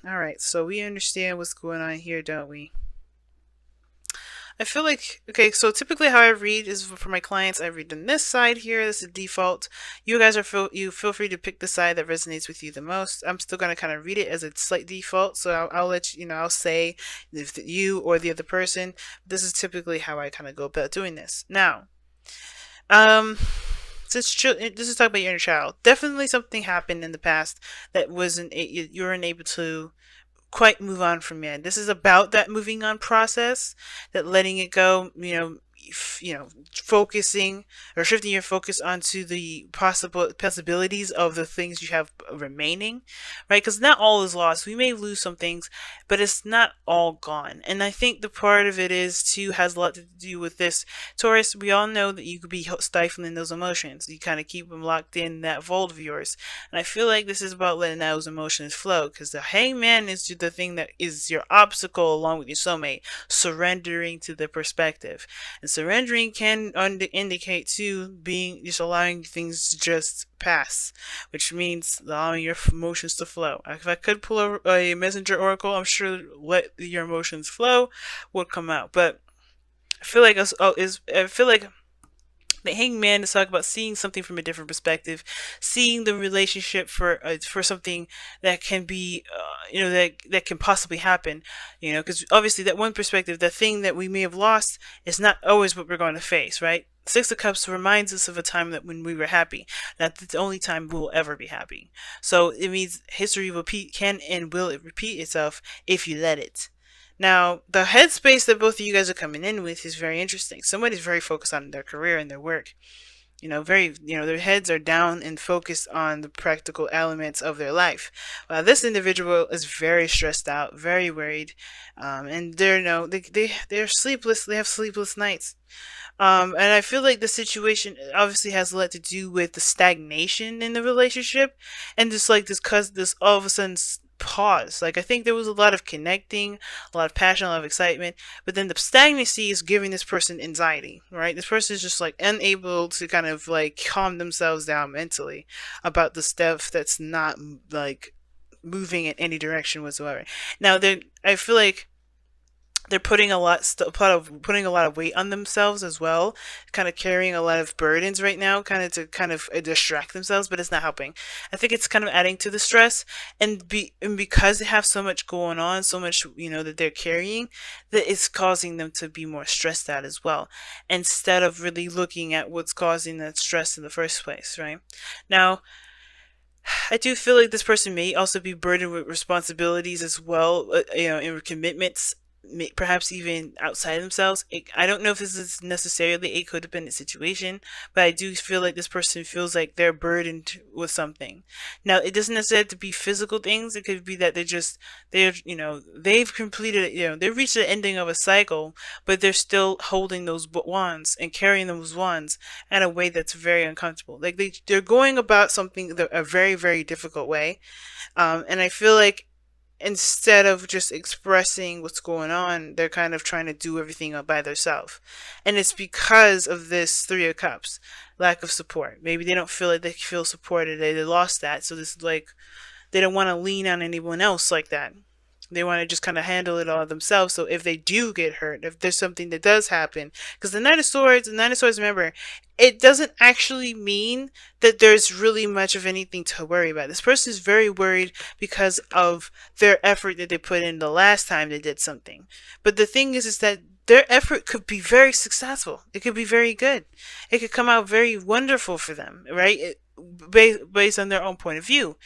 All right, so we understand what's going on here, don't we? I feel like, okay, so typically how I read is for my clients, I read on this side here. This is default. You guys you feel free to pick the side that resonates with you the most. I'm still going to kind of read it as a slight default. So I'll let you, I'll say if you or the other person, this is typically how I kind of go about doing this. Now, um, this is talking about your inner child. Definitely something happened in the past that you weren't able to quite move on from it. This is about that moving on process, that letting it go, focusing or shifting your focus onto the possibilities of the things you have remaining, right? Because not all is lost. We may lose some things, but it's not all gone. And I think the part of it is too has a lot to do with this. Taurus, we all know that you could be stifling those emotions. You kind of keep them locked in that vault of yours. And I feel like this is about letting those emotions flow, because the hangman is the thing that is your obstacle along with your soulmate, surrendering to the perspective. And surrendering can indicate too being just allowing things to just pass, which means allowing your emotions to flow. If I could pull a messenger oracle, I'm sure let your emotions flow would come out. But I feel like I feel like the hangman is talking about seeing something from a different perspective, seeing the relationship for something that can be, that can possibly happen, because obviously that one perspective, the thing that we may have lost, is not always what we're going to face, right? Six of Cups reminds us of a time that when we were happy. That's the only time we'll ever be happy. So it means history can and will it repeat itself if you let it. Now, the headspace that both of you guys are coming in with is very interesting. Somebody's very focused on their career and their work. Their heads are down and focused on the practical elements of their life. While this individual is very stressed out, very worried, and they're sleepless. They have sleepless nights. And I feel like the situation obviously has a lot to do with the stagnation in the relationship, and just like this all of a sudden pause. Like I think there was a lot of connecting, a lot of passion, a lot of excitement, but then the stagnancy is giving this person anxiety, right? This person is just like unable to kind of like calm themselves down mentally about the stuff that's not like moving in any direction whatsoever. Now, I feel like they're putting a lot of weight on themselves as well, kind of carrying a lot of burdens right now, kind of distract themselves, but it's not helping. I think it's kind of adding to the stress, and because they have so much going on, so much that they're carrying, that it's causing them to be more stressed out as well, instead of really looking at what's causing that stress in the first place, right? Now, I do feel like this person may also be burdened with responsibilities as well, and commitments, perhaps even outside themselves. I don't know if this is necessarily a codependent situation, but I do feel like this person feels like they're burdened with something. Now, it doesn't necessarily have to be physical things. It could be that they've completed, they've reached the ending of a cycle, but they're still holding those wands and carrying those wands in a way that's very uncomfortable. Like they're going about something a very, very difficult way. And I feel like instead of just expressing what's going on, they're kind of trying to do everything by themselves. And it's because of this Three of Cups, lack of support. Maybe they don't feel like they feel supported. They lost that. So this is like, they don't want to lean on anyone else like that. They want to just kind of handle it all themselves. So if they do get hurt, if there's something that does happen, because the Knight of Swords, remember, it doesn't actually mean that there's really much of anything to worry about. This person is very worried because of their effort that they put in the last time they did something. But the thing is that their effort could be very successful. It could be very good. It could come out very wonderful for them, right? Based on their own point of view,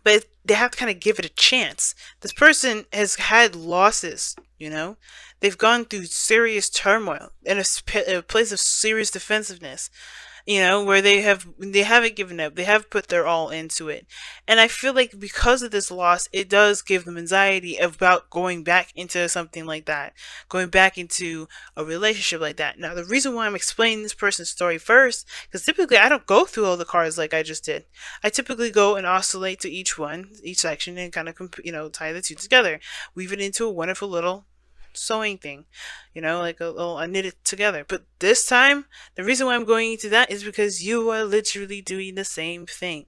but they have to kind of give it a chance. This person has had losses, they've gone through serious turmoil in a place of serious defensiveness, where they haven't given up. They have put their all into it. And I feel like because of this loss, it does give them anxiety about going back into something like that, going back into a relationship like that. Now, the reason why I'm explaining this person's story first, because typically I don't go through all the cards like I just did. I typically go and oscillate to each section, and kind of, tie the two together, weave it into a wonderful little sewing thing, like a little, I knit it together. But this time, the reason why I'm going into that is because you are literally doing the same thing.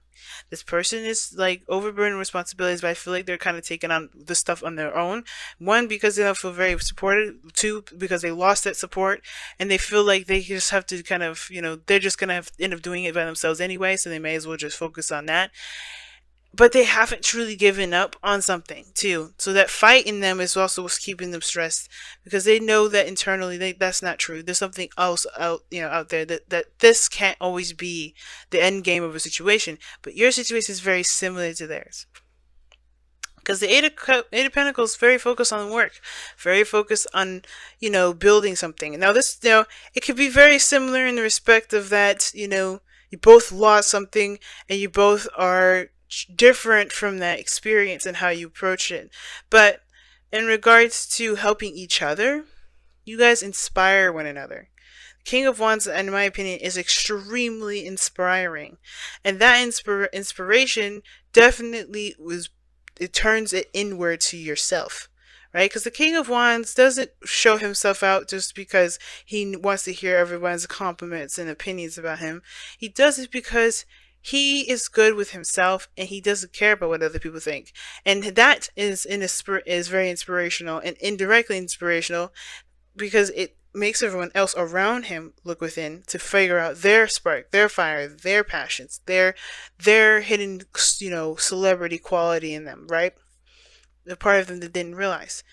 This person is like overburdened with responsibilities, but I feel like they're kind of taking on the stuff on their own. One, because they don't feel very supported. Two, because they lost that support and they feel like they just have to kind of, they're just gonna end up doing it by themselves anyway, so they may as well just focus on that. But they haven't truly given up on something too. So that fight in them is also what's keeping them stressed, because they know that internally that's not true. There's something else out there, that this can't always be the end game of a situation. But your situation is very similar to theirs. Because the Eight of Pentacles is very focused on work, very focused on, building something. Now this, it could be very similar in the respect of that, you both lost something and you both are different from that experience and how you approach it. But in regards to helping each other, you guys inspire one another. King of Wands, in my opinion, is extremely inspiring. And that inspiration definitely it turns it inward to yourself, right? Because the King of Wands doesn't show himself out just because he wants to hear everyone's compliments and opinions about him. He does it because he is good with himself and he doesn't care about what other people think. And that is very inspirational and indirectly inspirational, because it makes everyone else around him look within to figure out their spark, their fire, their passions, their hidden, celebrity quality in them, right? The part of them that didn't realize.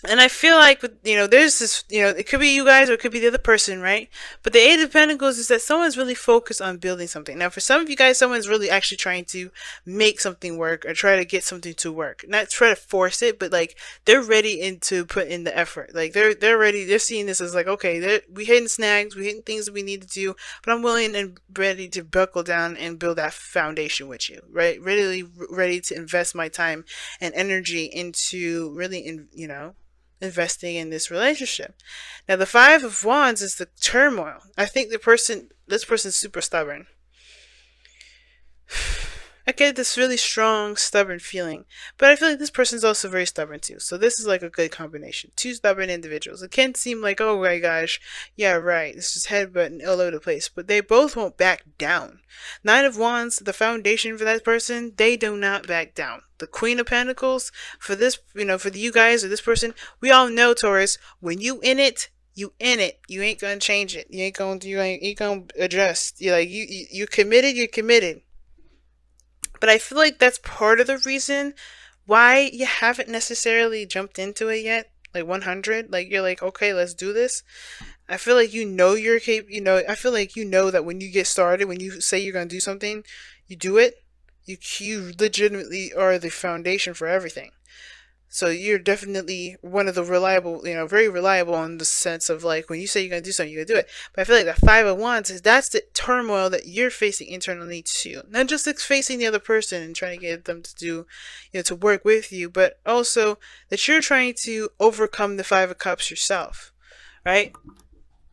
And I feel like, there's this, it could be you guys or it could be the other person, right? But the Eight of Pentacles is that someone's really focused on building something. Now, for some of you guys, someone's really actually trying to make something work or try to get something to work. Not try to force it, but like they're ready to put in the effort. Like they're ready. They're seeing this as like, okay, we hitting snags, we hitting things that we need to do, but I'm willing and ready to buckle down and build that foundation with you, right? Really ready to invest my time and energy into really, investing in this relationship. Now, the Five of Wands is the turmoil. I think this person's super stubborn. I get this really strong, stubborn feeling, but I feel like this person's also very stubborn too. So this is like a good combination. Two stubborn individuals. It can seem like, oh my gosh, yeah, right, this is headbutting all over the place, but they both won't back down. Nine of Wands, the foundation for that person, they do not back down. The Queen of Pentacles, for this, for you guys or this person, we all know, Taurus, when you in it, you in it. You ain't gonna change it. You ain't gonna adjust. You're like, you committed, you're committed. But I feel like that's part of the reason why you haven't necessarily jumped into it yet. Like 100, like you're like, okay, let's do this. I feel like you're capable. I feel like that when you get started, when you say you're gonna do something, you do it. You legitimately are the foundation for everything. So you're definitely one of the reliable, very reliable in the sense of like when you say you're going to do something, you're going to do it. But I feel like the Five of Wands, that's the turmoil that you're facing internally too. Not just facing the other person and trying to get them to do, to work with you, but also that you're trying to overcome the Five of Cups yourself, right?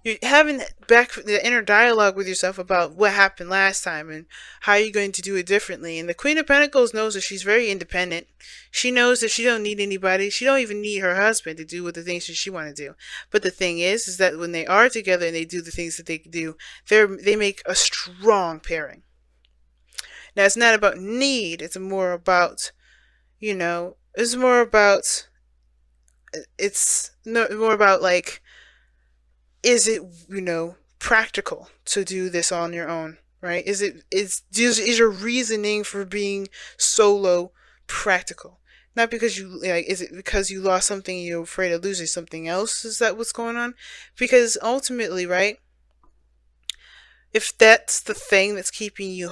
You're having back the inner dialogue with yourself about what happened last time and how you're going to do it differently. And the Queen of Pentacles knows that she's very independent. She knows that she don't need anybody. She don't even need her husband to do what the things that she want to do. But the thing is that when they are together and they do the things that they do, they make a strong pairing. Now, it's not about need. It's more about, it's more about, like, is it, practical to do this on your own, right? Is your reasoning for being solo practical? Not because is it because you lost something and you're afraid of losing something else? Is that what's going on? Because ultimately, right, if that's the thing that's keeping you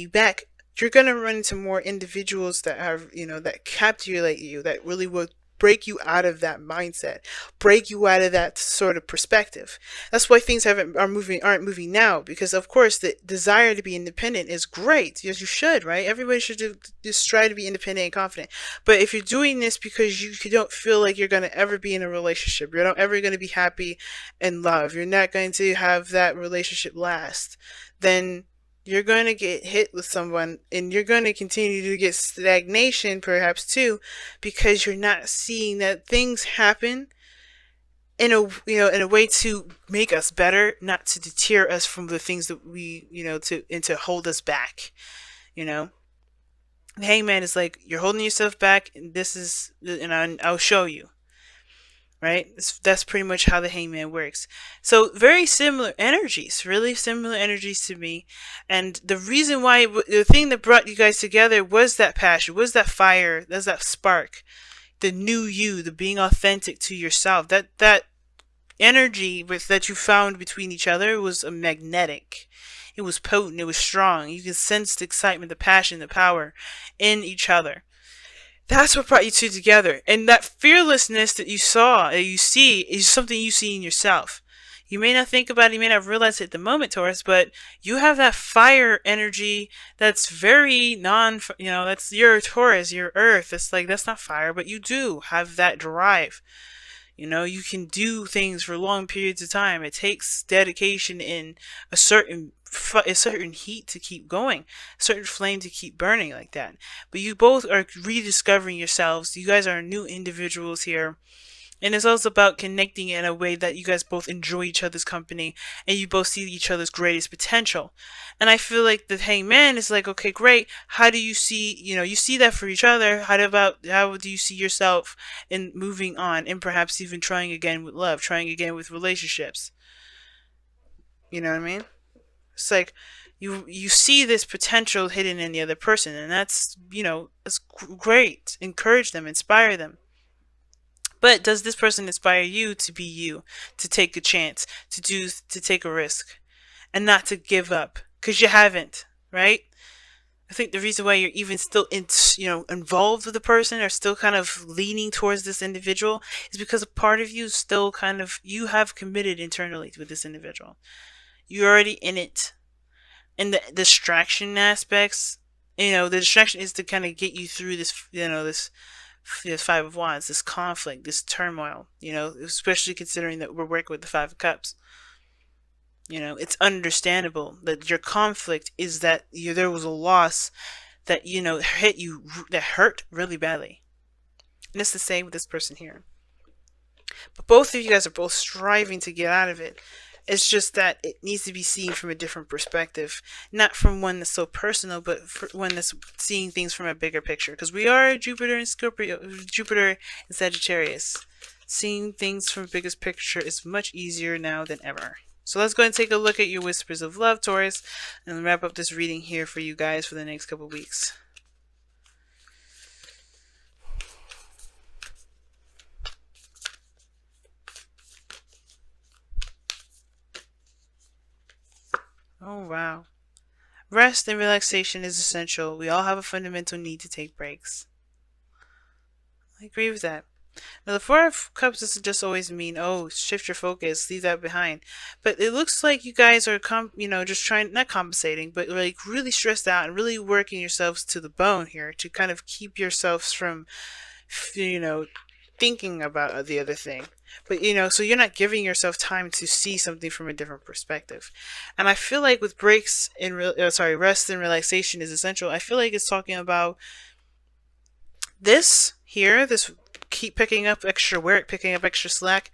back, you're going to run into more individuals that have, that captivate you, that really will break you out of that mindset, break you out of that sort of perspective. That's why things aren't moving now, because of course the desire to be independent is great. Yes, you should, right? Everybody should just try to be independent and confident. But if you're doing this because you don't feel like you're going to ever be in a relationship, you're not ever going to be happy in love, you're not going to have that relationship last, then You're going to get hit with someone, and you're going to continue to get stagnation perhaps too, because you're not seeing that things happen in a, in a way to make us better, not to deter us from the things that we, to hold us back. You know, the hangman is like, you're holding yourself back, and this is, and I'll show you. Right? That's pretty much how the hangman works. So very similar energies, really similar energies to me. And the reason why, the thing that brought you guys together was that passion, was that fire, was that spark, the new you, the being authentic to yourself. That energy that you found between each other was a magnetic. It was potent. It was strong. You could sense the excitement, the passion, the power in each other. That's what brought you two together. And that fearlessness that you saw, that you see, is something you see in yourself. You may not think about it, you may not realize it at the moment, Taurus, but you have that fire energy that's very that's your Taurus, your earth. It's like, that's not fire, but you do have that drive. You can do things for long periods of time. It takes dedication in a certain heat to keep going, a certain flame to keep burning like that. But you both are rediscovering yourselves. You guys are new individuals here. And it's also about connecting in a way that you guys both enjoy each other's company and you both see each other's greatest potential. And I feel like the hangman is like, okay, great. How do you see, you see that for each other. How do you see yourself in moving on and perhaps even trying again with love, trying again with relationships? You know what I mean? It's like you see this potential hidden in the other person, and that's, it's great. Encourage them, inspire them. But does this person inspire you to be you, to take a chance, to take a risk, and not to give up? Because you haven't, right? I think the reason why you're even still involved with the person, or still kind of leaning towards this individual, is because a part of you still you have committed internally with this individual. You're already in it. And the distraction aspects, the distraction is to kind of get you through this, this Five of Wands, this conflict, this turmoil, especially considering that we're working with the Five of Cups. It's understandable that your conflict is that there was a loss that, hit you, that hurt really badly. And it's the same with this person here. But both of you guys are both striving to get out of it. It's just that it needs to be seen from a different perspective, not from one that's so personal, but one that's seeing things from a bigger picture. Because we are Jupiter and Sagittarius. Seeing things from a biggest picture is much easier now than ever. So let's go and take a look at your whispers of love, Taurus, and wrap up this reading here for you guys for the next couple weeks. Oh, wow. Rest and relaxation is essential. We all have a fundamental need to take breaks. I agree with that. Now, the Four of Cups doesn't just always mean, oh, shift your focus, leave that behind. But it looks like you guys are, just trying, not compensating, but like really stressed out and really working yourselves to the bone here to kind of keep yourselves from, thinking about the other thing. But, so you're not giving yourself time to see something from a different perspective. And I feel like with breaks rest and relaxation is essential. I feel like it's talking about this here, this keep picking up extra work, picking up extra slack.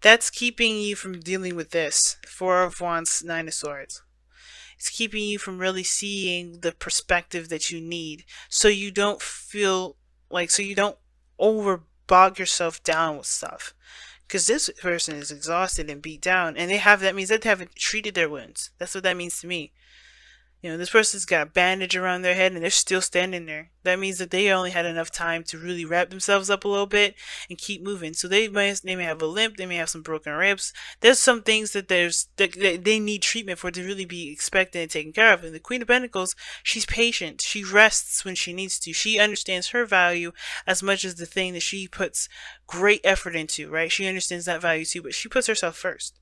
That's keeping you from dealing with this. Four of Wands, Nine of Swords. It's keeping you from really seeing the perspective that you need. So you don't feel like, so you don't bog yourself down with stuff, because this person is exhausted and beat down, and that means that they haven't treated their wounds. That's what that means to me. This person's got a bandage around their head and they're still standing there. That means that they only had enough time to really wrap themselves up a little bit and keep moving. So they may have a limp, they may have some broken ribs. There's some things that they need treatment for to really be expected and taken care of. And the Queen of Pentacles, she's patient. She rests when she needs to. She understands her value as much as the thing that she puts great effort into, right? She understands that value too, but she puts herself first.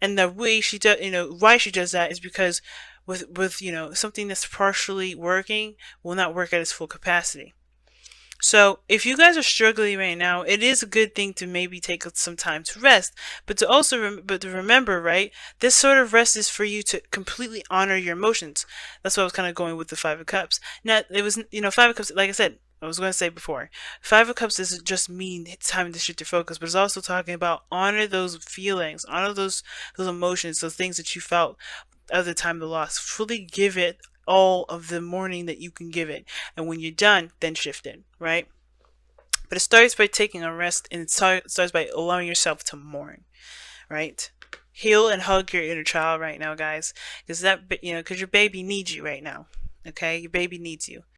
And the way she does, why she does that is because with something that's partially working will not work at its full capacity. So if you guys are struggling right now, it is a good thing to maybe take some time to rest, but to also but to remember, right? This sort of rest is for you to completely honor your emotions. That's what I was kind of going with the Five of Cups. Now it was, Five of Cups. Like I said, I was going to say before, Five of Cups doesn't just mean it's time to shift your focus, but it's also talking about honor those feelings, honor those emotions, those things that you felt at the time of the loss. Fully give it all of the mourning that you can give it, and when you're done, then shift it, right? But it starts by taking a rest, and it starts by allowing yourself to mourn, right? Heal and hug your inner child right now, guys, because because your baby needs you right now. Okay, your baby needs you.